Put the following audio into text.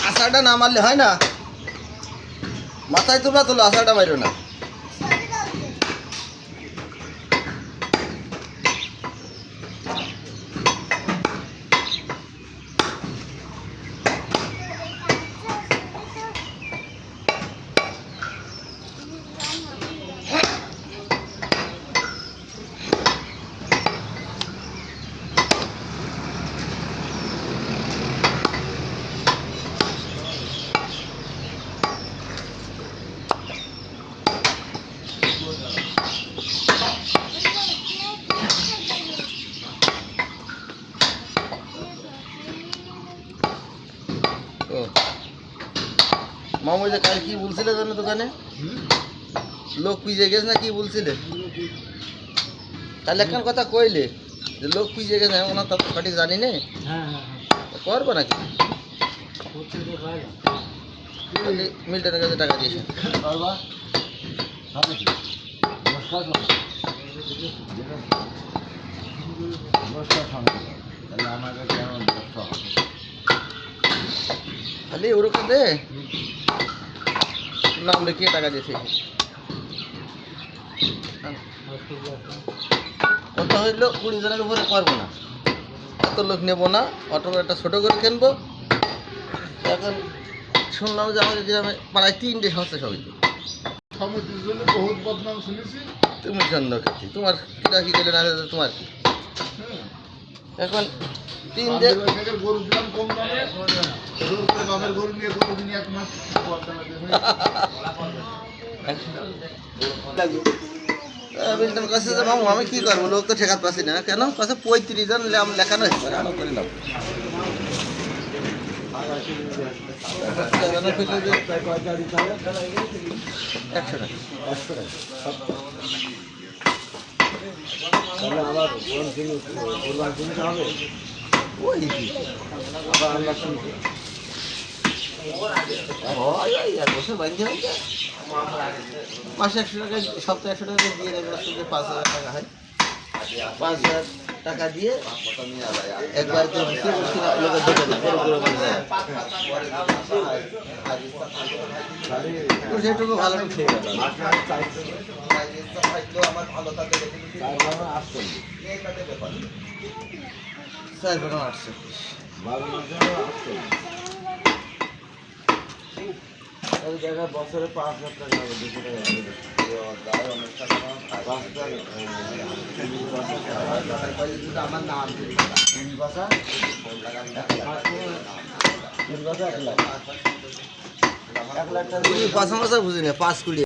আষাঢ়টা না মারলে হয় না, মাথায় তোমরা তোলো, আষাঢ়টা মারো না। মামু যে কাল কি বলছিলে জানো দোকানে লোক পিজে গেছে না, কি বলছিলে তাহলে একখান কথা কইলে যে লোক পিজে গেছে, ওনার তো সঠিক জানি নে করবো নাকি মিল্টনের কাছে টাকা দিয়েছে। খালি ওরকম দে নাম লিখিয়ে টাকা দিয়েছে। কথা হইলো 20 জনের উপরে পারবো না, এত লোক নেবো না, অটো একটা ছোটো করে কিনবো। এখন শুনলাম যে আমাদের গ্রামে প্রায় 3টে সংস্থা সমিতি, বহুত বদনাম শুনেছি। তুমি জন্য খেতে তোমার কিনা কি গেলে না, তোমার কি এখন 3টে গরু দিলাম কম দামে, গরু নিয়ে গরু কিনে 1 মাস মিল্টন কাছে যে মামু আমি কি করবো, লোক তো ঠেকাতে পারছি না। কেন কাছে 35 জন লেখানো হয়েছে করে নাও। মাসে 100 টাকা, সপ্তাহে 100 টাকা দিয়ে দেবে, 5,000 টাকা হয়। 5,000 টাকা দিয়ে একবার সেটুকু ভালো খেয়ে গেল। এই জায়গায় বছরে 5,000 টাকা হবে, 200 টাকা আমার নাম 1 লাখ টাকা বুঝিনি, 5 বছর বুঝিনি, 5 কোটি।